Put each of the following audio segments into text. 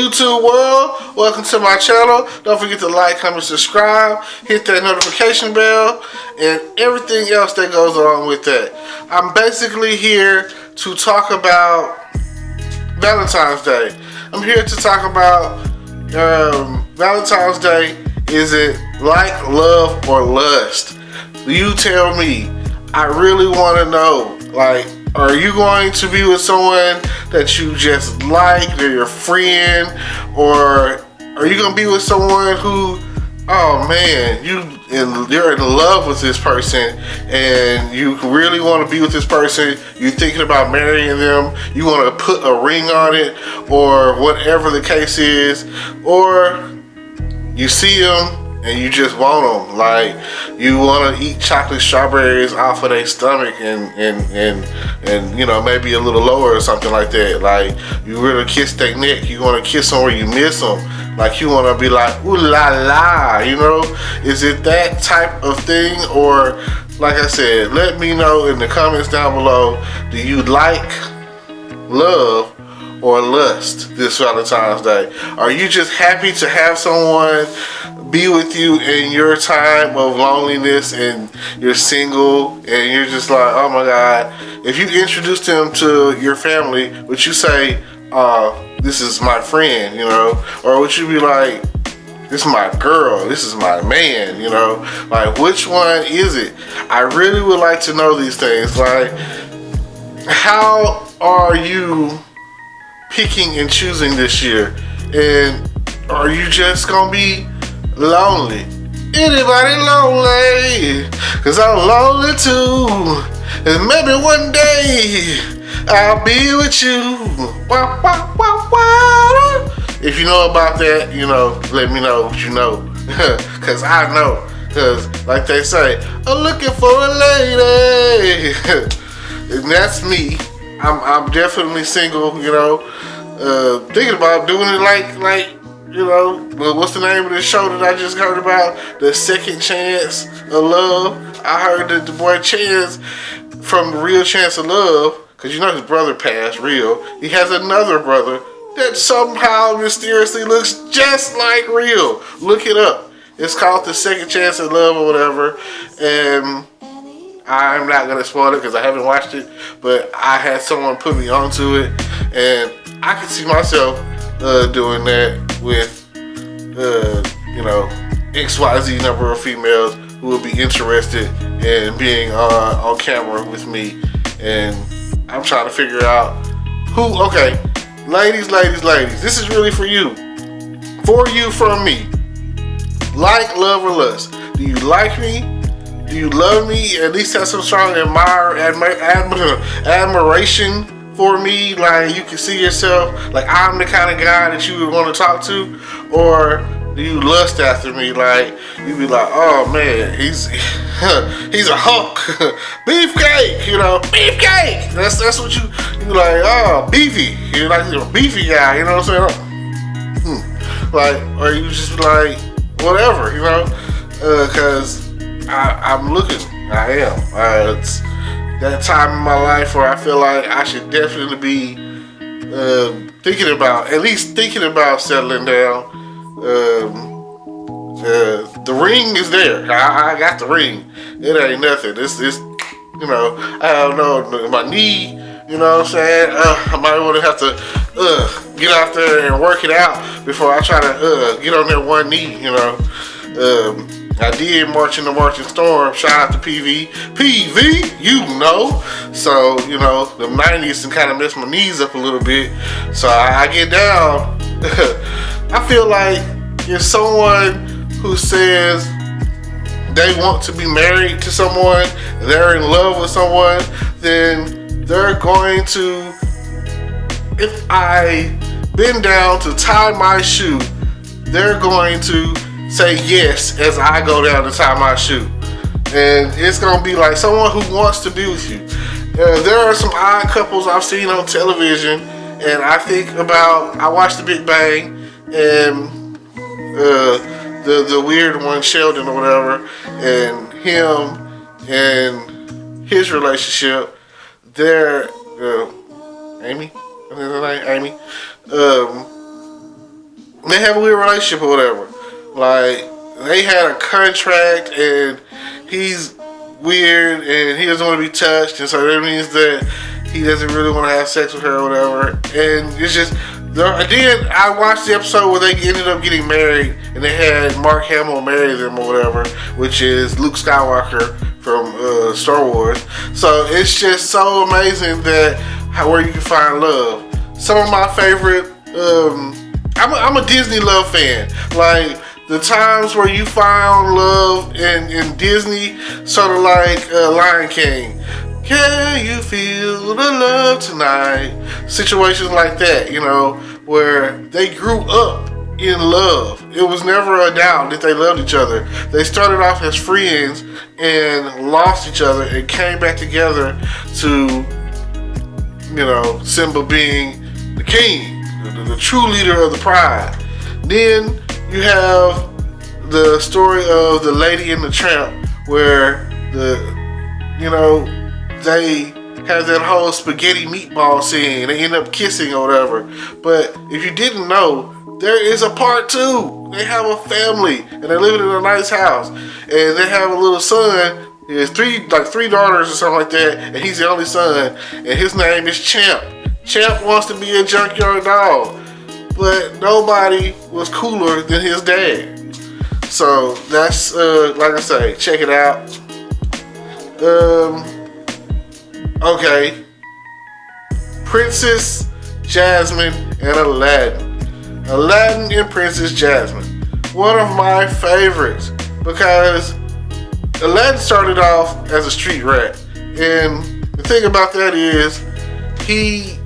YouTube world? Welcome to my channel. Don't forget to like, comment, subscribe, hit that notification bell, and everything else that goes along with that. I'm basically here to talk about Valentine's Day. I'm here to talk about Valentine's Day. Is it like, love, or lust? You tell me. I really want to know, like, are you going to be with someone that you just like, they're your friend, or are you going to be with someone who, oh man, you're in love with this person and you really want to be with this person, you're thinking about marrying them, you want to put a ring on it, or whatever the case is, or you see them and you just want them, like you want to eat chocolate strawberries off of their stomach and you know, maybe a little lower or something like that. Like you really kiss their neck, you want to kiss them where you miss them, like you want to be like ooh la la, you know? Is it that type of thing? Or like I said, let me know in the comments down below, do you like, love, or lust this Valentine's Day? Are you just happy to have someone be with you in your time of loneliness and you're single and you're just like, oh my God? If you introduce them to your family, would you say, this is my friend, you know? Or would you be like, this is my girl, this is my man, you know? Like, which one is it? I really would like to know these things. Like, how are you picking and choosing this year? And are you just gonna be lonely? Anybody lonely? Cause I'm lonely too. And maybe one day I'll be with you. Wow, wow, wow, wow. If you know about that, you know, let me know what you know. Cause I know. Cause like they say, I'm looking for a lady. And that's me. I'm definitely single, you know. Thinking about doing it like, you know, what's the name of the show that I just heard about? The Second Chance of Love. I heard that the boy Chance from Real Chance of Love, because you know his brother passed, Real. He has another brother that somehow mysteriously looks just like Real. Look it up. It's called The Second Chance of Love or whatever. And I'm not going to spoil it because I haven't watched it, but I had someone put me onto it, and I can see myself doing that with, you know, XYZ number of females who would be interested in being on camera with me. And I'm trying to figure out who, okay, ladies, this is really for you. For you, from me. Like, love, or lust. Do you like me? Do you love me? At least have some strong admiration for me, like you can see yourself, like I'm the kind of guy that you would want to talk to? Or do you lust after me? Like you be like, oh man, he's a hunk, beefcake, you know, beefcake. That's what you like. Oh, beefy, you're like a beefy guy, you know what I'm saying? Like, or you just like whatever, you know, because I'm looking. I am. It's that time in my life where I feel like I should definitely be at least thinking about settling down. The ring is there. I got the ring. It ain't nothing. It's you know, I don't know, my knee, you know what I'm saying? I might want to have to get out there and work it out before I try to get on that one knee, you know. I did march in the Marching Storm. Shout out to PV, you know. So, you know, the 90s kind of messed my knees up a little bit. So I get down. I feel like if someone who says they want to be married to someone, they're in love with someone, then they're going to, if I bend down to tie my shoe, they're going to say yes as I go down to tie my shoe. And it's going to be like someone who wants to be with you. There are some odd couples I've seen on television, and I think about, I watched The Big Bang, and the weird one, Sheldon or whatever, and him and his relationship, they're, Amy, Amy, they have a weird relationship or whatever. Like, they had a contract and he's weird and he doesn't want to be touched, and so that means that he doesn't really want to have sex with her or whatever. And it's just, then I watched the episode where they ended up getting married and they had Mark Hamill marry them or whatever, which is Luke Skywalker from Star Wars. So it's just so amazing that where you can find love. Some of my favorite, I'm a Disney love fan. Like, the times where you found love in Disney, sort of like Lion King. Can you feel the love tonight? Situations like that, you know, where they grew up in love. It was never a doubt that they loved each other. They started off as friends and lost each other and came back together to, you know, Simba being the king, the true leader of the pride. Then you have the story of the Lady and the Tramp, where they have that whole spaghetti meatball scene. They end up kissing or whatever. But if you didn't know, there is a part 2. They have a family and they're living in a nice house, and they have a little son. He has three daughters or something like that, and he's the only son, and his name is Champ. Champ wants to be a junkyard dog, but nobody was cooler than his dad. So that's like I say, check it out. Okay, Princess Jasmine and Aladdin. Aladdin and Princess Jasmine, one of my favorites, because Aladdin started off as a street rat, and the thing about that is he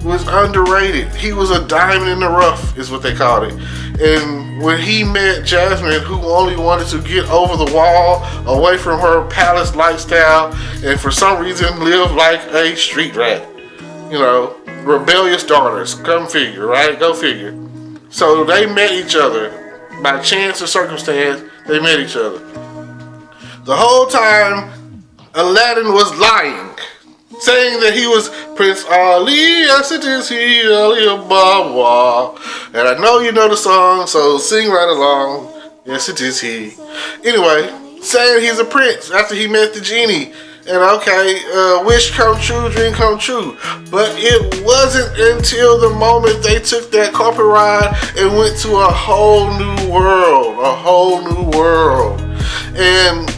was underrated. He was a diamond in the rough, is what they called it. And when he met Jasmine, who only wanted to get over the wall, away from her palace lifestyle, and for some reason live like a street rat. You know, rebellious daughters. Come figure, right? Go figure. So they met each other. By chance or circumstance, they met each other. The whole time, Aladdin was lying, saying that he was Prince Ali, yes it is he, Ali Ababa. And I know you know the song, so sing right along. Yes it is he. Anyway, saying he's a prince after he met the genie. And okay, wish come true, dream come true. But it wasn't until the moment they took that carpet ride and went to a whole new world. A whole new world. And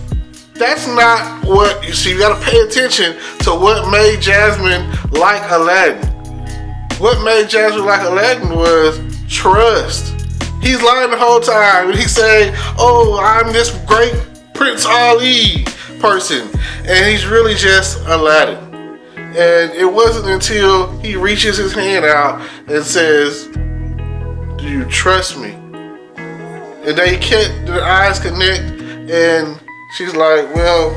that's not what you see. You gotta pay attention to what made Jasmine like Aladdin. What made Jasmine like Aladdin was trust. He's lying the whole time, and he's saying, "Oh, I'm this great Prince Ali person," and he's really just Aladdin. And it wasn't until he reaches his hand out and says, "Do you trust me?" And their eyes connect, and she's like, "Well,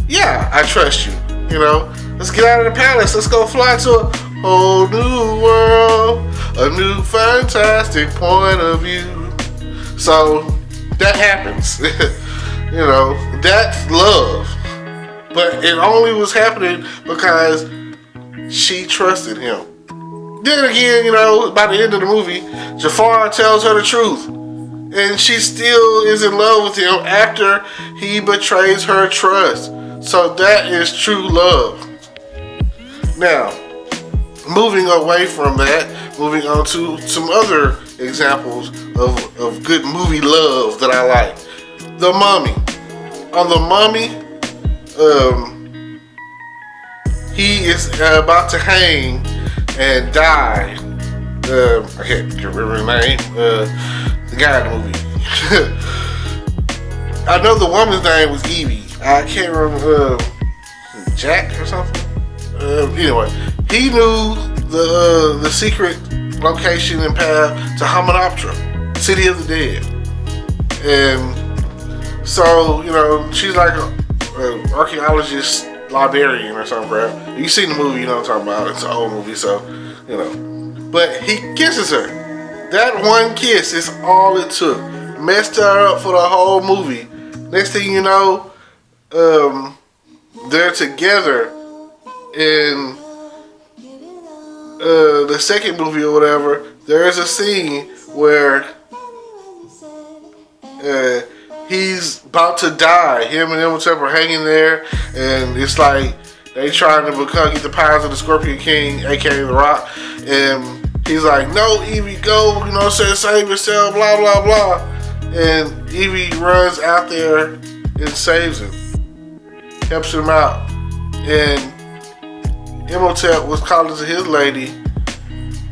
yeah, I trust you. You know, let's get out of the palace. Let's go fly to a whole new world, a new fantastic point of view." So that happens. You know, that's love. But it only was happening because she trusted him. Then again, you know, by the end of the movie, Jafar tells her the truth. And she still is in love with him after he betrays her trust. So that is true love. Now, moving away from that, moving on to some other examples of good movie love that I like. The Mummy. On The Mummy, he is about to hang and die. I can't remember his name. The guy in the movie. I know the woman's name was Evie. I can't remember. Jack or something. Anyway, he knew the secret location and path to Hamunaptra, City of the Dead. And so, you know, she's like an archaeologist, librarian or something, right? You seen the movie, you know what I'm talking about. It's an old movie, so, you know. But he kisses her. That one kiss is all it took. Messed her up for the whole movie. Next thing you know, they're together in the second movie or whatever. there is a scene where he's about to die. Him and Imhotep are hanging there, and it's like they trying to get the powers of the Scorpion King, aka The Rock, and he's like, "No, Evie, go! You know what I'm saying? Save yourself!" Blah blah blah. And Evie runs out there and saves him, helps him out, and Imhotep was calling to his lady,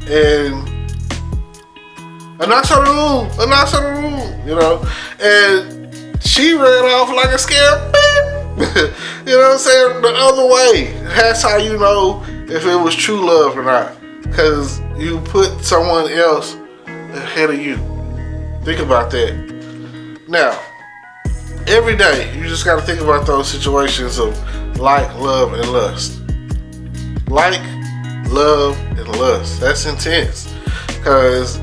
and a knock on the room, a knock on the room, you know, and she ran off like a scared beep. You know what I'm saying? The other way. That's how you know if it was true love or not, because you put someone else ahead of you. Think about that. Now, every day you just got to think about those situations of like, love, and lust. Like, love, and lust. That's intense, because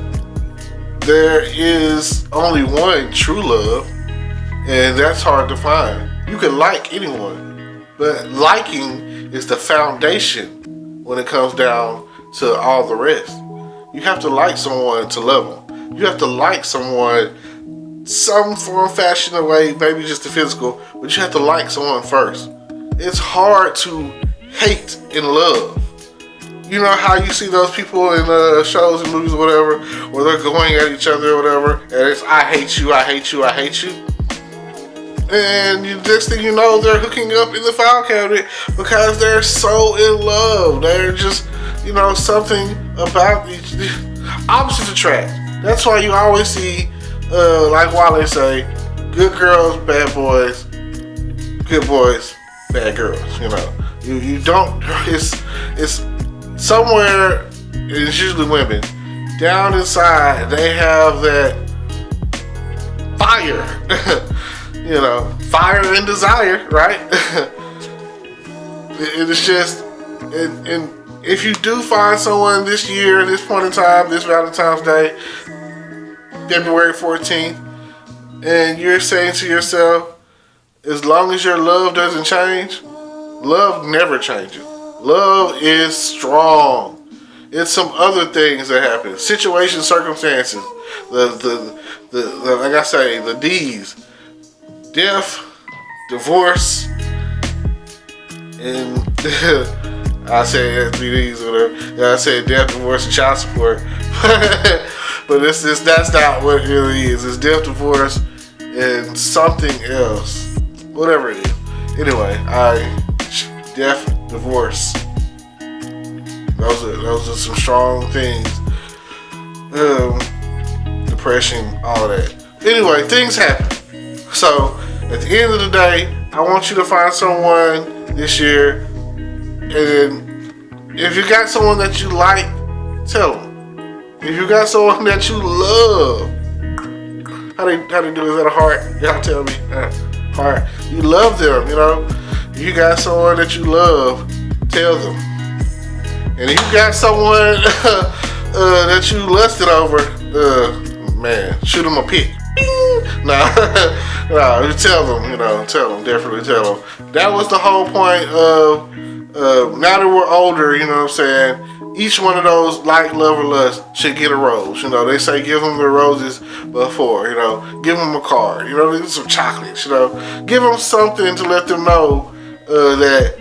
there is only one true love, and that's hard to find. You can like anyone, but liking is the foundation when it comes down to all the rest. You have to like someone to love them. You have to like someone some form, fashion, or way, maybe just the physical, but you have to like someone first. It's hard to hate and love. You know how you see those people in shows and movies or whatever, where they're going at each other or whatever, and it's I hate you, I hate you, I hate you. And you just think you know they're hooking up in the file cabinet because they're so in love. They're just, you know, something about each opposites attract. That's why you always see, like Wale say, good girls, bad boys, good boys, bad girls. You know, you don't. It's somewhere, and it's usually women, down inside, they have that fire. You know, fire and desire, right? It's just, and if you do find someone this year, this point in time, this Valentine's Day, February 14th, and you're saying to yourself, as long as your love doesn't change, love never changes. Love is strong. It's some other things that happen. Situations, circumstances, the like I say, the D's. Death, divorce, and I say SBDs or whatever. I say death, divorce, and child support. But that's not what it really is. It's death, divorce, and something else. Whatever it is. Anyway, death, divorce. Those are some strong things. Depression, all of that. Anyway, things happen. So, at the end of the day, I want you to find someone this year, and if you got someone that you like, tell them. If you got someone that you love, how they do? Is that a heart? Y'all tell me. Heart. You love them, you know. If you got someone that you love, tell them. And if you got someone that you lusted over, man, shoot them a pic. No, you tell them, definitely tell them. That was the whole point of, now that we're older, you know what I'm saying, each one of those like, love, or lust should get a rose. You know, they say give them the roses before, you know, give them a card, you know, some chocolates, you know, give them something to let them know that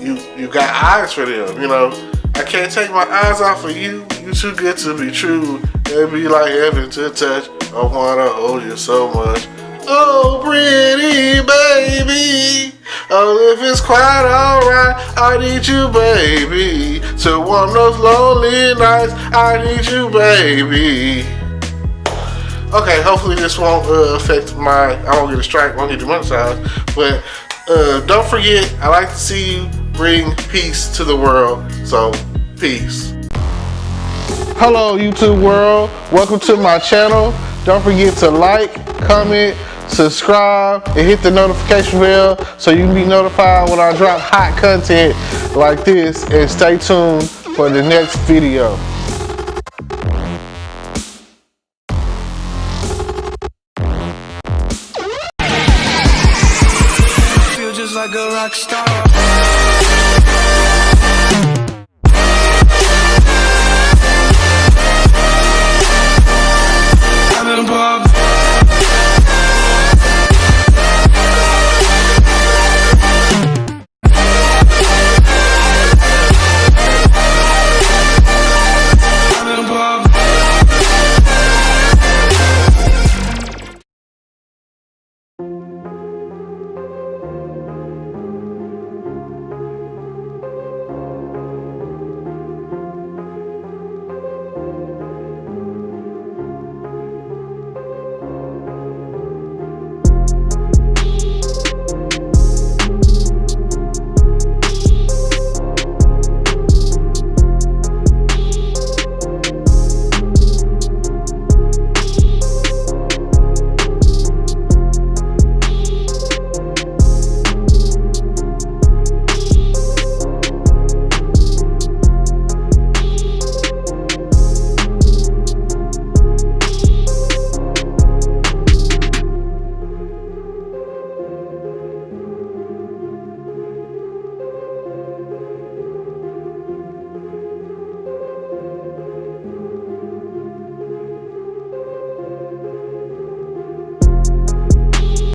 you got eyes for them, you know. I can't take my eyes off of you. You too good to be true. It'd be like heaven to touch. I wanna hold you so much. Oh, pretty baby. Oh, if it's quite alright, I need you, baby. To warm those lonely nights, I need you, baby. Okay, hopefully this won't affect I won't get a strike, won't get demonetized. But don't forget, I like to see you bring peace to the world. So, peace. Hello, YouTube world. Welcome to my channel. Don't forget to like, comment, subscribe, and hit the notification bell so you can be notified when I drop hot content like this. And stay tuned for the next video. Feel just like a rock star.